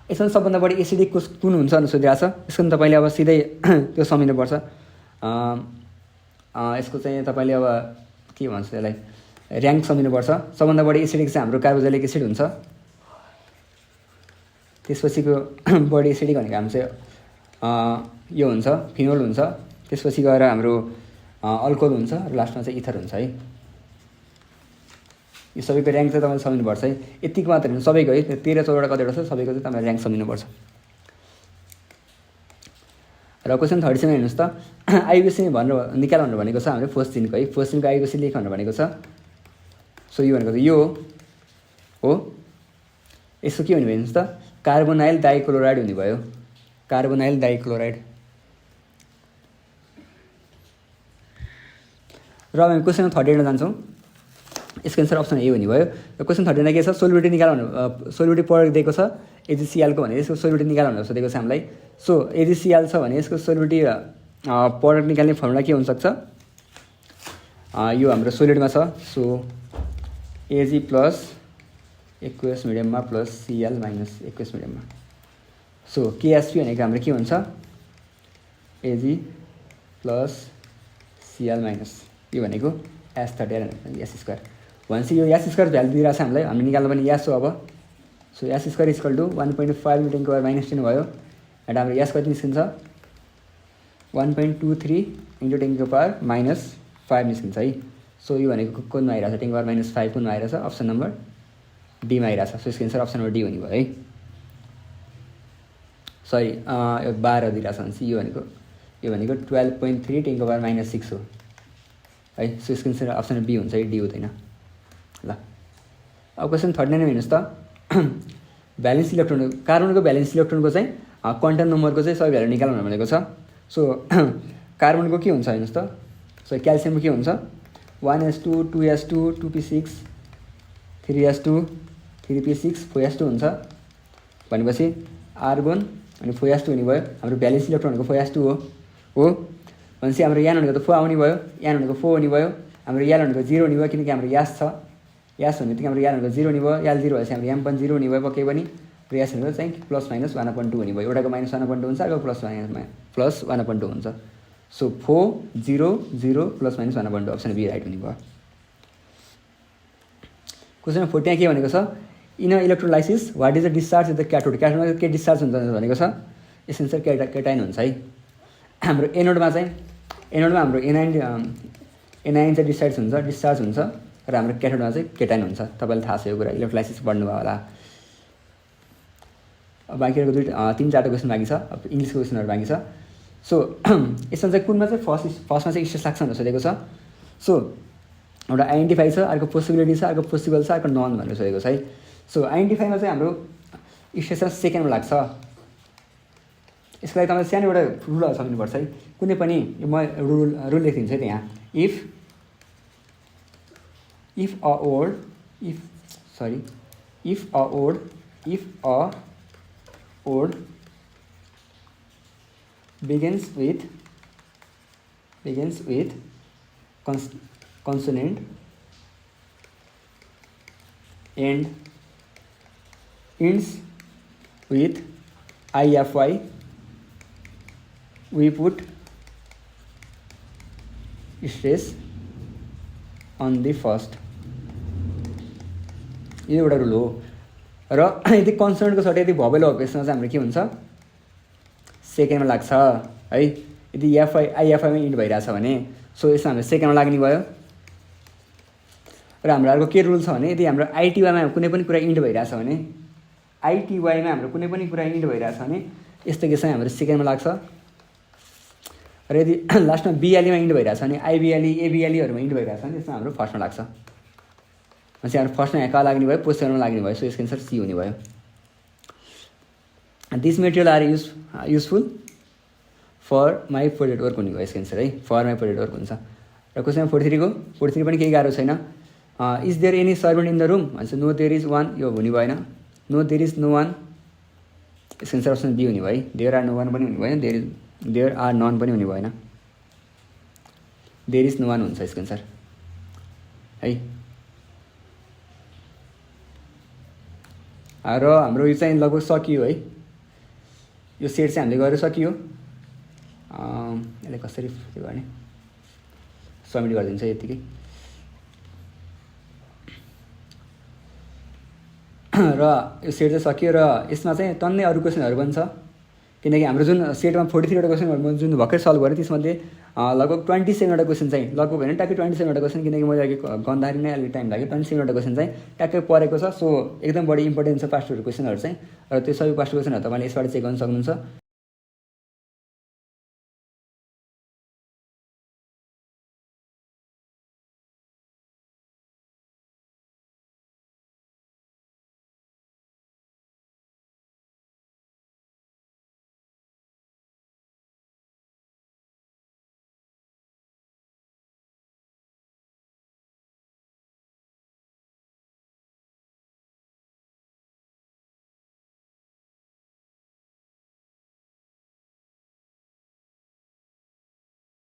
यसमा सबभन्दा बढी एसिडिक कुन हुन्छ भनेर सोधिरहेको छ। यसको पनि तपाईँले अब सिधै त्यो सम्झिनुपर्छ। यसको चाहिँ तपाईँले अब के भन्छ यसलाई ऱ्याङ्क सम्झिनुपर्छ। सबभन्दा बढी एसिडिक चाहिँ हाम्रो कार्बोक्सिलिक एसिड हुन्छ। त्यसपछिको बढी एसिडिक भनेको हाम्रो चाहिँ यो हुन्छ फिनोल हुन्छ। त्यसपछि गएर हाम्रो अल्कोहल हुन्छ र लास्टमा चाहिँ इथर हुन्छ है। यो सबैको ऱ्याङ्क चाहिँ तपाईँले सम्झिनुपर्छ है। यतिको मात्र होइन सबैको है 13-14 कतिवटा छ सबैको चाहिँ तपाईँले ऱ्याङ्क सम्झिनुपर्छ। र क्वेसन 37 हेर्नुहोस् त आइयुसी भनेर निकाल भनेर भनेको छ हामीले फोस्टिनको है। फोस्टिनको आइयुसी लेख भनेर भनेको छ। सो यो भनेको त यो हो। यसको के हुने भयो हेर्नुहोस् त, कार्बोनाइल डाइक्लोराइड हुने भयो, कार्बोनाइल डाइक्लोराइड। र हामी क्वेसन 38मा जान्छौँ। यसको एन्सर अप्सन ए हुने भयो। र क्वेसन 39 के छ, सोलिबिलिटी निकाल भनेर सोलिबिलिटी प्रडक्ट दिएको छ एजिसिएलको भने यसको सोलिबिलिटी निकाल भनेर सोधेको छ हामीलाई। सो एजिसिएल छ भने यसको सोलिबिलिटी प्रडक्ट निकाल्ने फर्मुला के हुनसक्छ, यो हाम्रो सोलिडमा छ। सो एजी प्लस एक्वेस मिडियममा प्लस सिएल माइनस एक्वेस मिडियममा। सो केएसपी भनेको हाम्रो के हुन्छ, एजी प्लस सिएल माइनस यो भनेको S30 एस स्क्वायर। भनेपछि यो एस स्क्वायर भ्यालु दिइरहेको छ हामीलाई, हामीले निकाल्नु पनि एस हो अब। So s square equal to 1.5 × 10⁻10 भयो। एन्ड हाम्रो एस कति निस्किन्छ, 1.23 × 10⁻5 निस्किन्छ है। सो यो भनेको कुनमा आइरहेको छ, 10⁻5 कुनमा आइरहेको छ, अप्सन नम्बर डीमा आइरहेको छ। सो यसको एन्सर अप्सन नम्बर डी हुने भयो है। सरी, यो 12 दिइरहेको छ भनेपछि यो भनेको 12.3 × 10⁻6 हो है। सो यसको एन्सर अप्सन बी हुन्छ है, डी हुँदैन। ल अब क्वेसन 39 हेर्नुहोस् त, भ्यालेन्स इलेक्ट्रोन, कार्बनको भ्यालेन्स इलेक्ट्रोनको चाहिँ क्वान्टम नम्बरको चाहिँ सबै भ्यालु निकाल्नु भनेको छ। सो कार्बनको के हुन्छ हेर्नुहोस् त, सो क्याल्सियमको के हुन्छ, 1s2 2s2 2p6 3s2 3p6 4s2 हुन्छ। भनेपछि आर्गोन अनि 4s2 हुने भयो। हाम्रो भ्यालेन्स इलेक्ट्रोन भनेको 4s2 हो। भनेपछि हाम्रो यान भनेको त 4 आउने भयो, यान भनेको 4 हुने भयो। हाम्रो याल भनेको 0 हुने भयो, किनकि हाम्रो यास छ। यास हुने बित्तिकै हाम्रो याल भनेको 0 हुने भयो, याल 0 भएपछि हाम्रो याम पनि 0 हुने भयो पक्कै पनि। र यास भनेको चाहिँ ±1/2 हुने भयो। एउटाको -1/2 हुन्छ, अर्को +1/2 हुन्छ। सो 4 0 0 ±1/2 अप्सन बी राइट हुने भयो। क्वेसन 40 के भनेको छ, in electrolysis what is the discharge the cathode, क्याथोडमा के डिस्चार्ज हुन्छ भनेको छ, यस एन्सर केटाइन हुन्छ है। हाम्रो एनोडमा हाम्रो एनाइन चाहिँ डिस्चार्ज हुन्छ र हाम्रो क्याथोडमा चाहिँ केटाइन हुन्छ। तपाईँलाई थाहा छ यो कुरा, इलेक्ट्रोलाइसिस पढ्नुभयो होला। बाँकी रहेको 3-4 क्वेसन बाँकी छ, अब इङ्ग्लिसको क्वेसनहरू बाँकी छ। सो यसमा चाहिँ कुनमा चाहिँ फर्स्टमा चाहिँ स्टेट लाग्छ भनेर सोधेको छ। सो एउटा आइडेन्टिफाई छ, अर्को पोसिबिलिटी छ, अर्को पोसिबल छ, अर्को नन भनेर सोधेको छ है। सो आइडेन्टिफाईमा चाहिँ हाम्रो स्टेसन सेकेन्डमा लाग्छ। यसको लागि तपाईँले सानो एउटा रुलहरू सक्नुपर्छ है। कुनै पनि म रुल लेखिदिन्छु है त्यहाँ। if a ode begins with consonant and ends with IFY, we put stress on the first। यो एउटा रुल हो। र यदि कन्सोनेन्टको सट्टा यदि भवेल अपेसमा चाहिँ हाम्रो के हुन्छ, सेकेन्डमा लाग्छ है। यदि आइएफआईमा इन्ड भइरहेछ भने सो यसमा हाम्रो सेकेन्डमा लाग्ने भयो। र हाम्रो अर्को के रुल छ भने, यदि हाम्रो आइटिवाईमा कुनै पनि कुरा इन्ड भइरहेछ भने, आइटिवाईमा हाम्रो कुनै पनि कुरा इन्ड भइरहेछ भने यस्तो केसमा हाम्रो सेकेन्डमा लाग्छ। र यदि लास्टमा बिएलईमा इन्ड भइरहेछ भने, आइबिएलई एबिएलईहरूमा इन्ड भइरहेछ भने त्यसमा हाम्रो फर्स्टमा लाग्छ। भनेपछि हाम्रो फर्स्टमा यहाँ कहाँ लाग्ने भयो, पोस्टरमा लाग्ने भयो। सो यसको एन्सर सी हुने भयो। This material are useful for my project work हुने भयो यसको एन्सर है, फर माई प्रोजेक्ट वर्क हुन्छ। र क्वेसन 43 पनि केही गाह्रो छैन। Is there any servant in the room भन्छ, नो देयर इज वान, यो हुने भएन। No there is no one, यसको एन्सर अप्सन बी हुने भयो है। देयर आर नो वान पनि हुने भएन, देयर आर नन पनि हुने भएन, देयर इज नो वान हुन्छ यसको एन्सर है। र हाम्रो यो चाहिँ लगभग सकियो है, यो सेट चाहिँ हामीले गरेर सकियो। यसलाई कसरी के गर्ने, सब्मिट गरिदिन्छ यतिकै। र यो सेट चाहिँ सकियो। र यसमा चाहिँ टन्नै अरू क्वेसनहरू पनि छ, किनकि हाम्रो जुन सेटमा 43वटा क्वेसनहरू जुन भर्खर सल्भ गरेँ त्यसमध्ये लगभग 27वटा क्वेसन चाहिँ, लगभग होइन ट्याक्कै 27वटा क्वेसन, किनकि मैले अघि गर्दाखेरि नै अलिक टाइम लाग्यो। 27वटा क्वेसन चाहिँ ट्याक्कै परेको छ। सो एकदम बढी इम्पोर्टेन्ट छ पास्ट पेपर क्वेसनहरू चाहिँ। र त्यो सबै पास्ट क्वेसनहरू तपाईँले यसबाट चेक गर्न सक्नुहुन्छ।